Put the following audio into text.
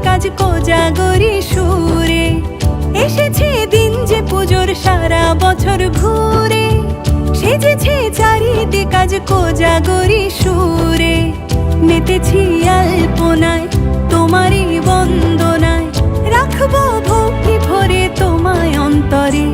কাজ কোজাগরি সুরে। এসেছে দিন যে পুজোর সারা বছর ঘুরে, সেজেছে চারিদিক কাজ কোজাগরি সুরে। মেতেছি আলপনায় তোমারই বন্দনায়, রাখবো ভক্তি ভরে তোমায় অন্তরে।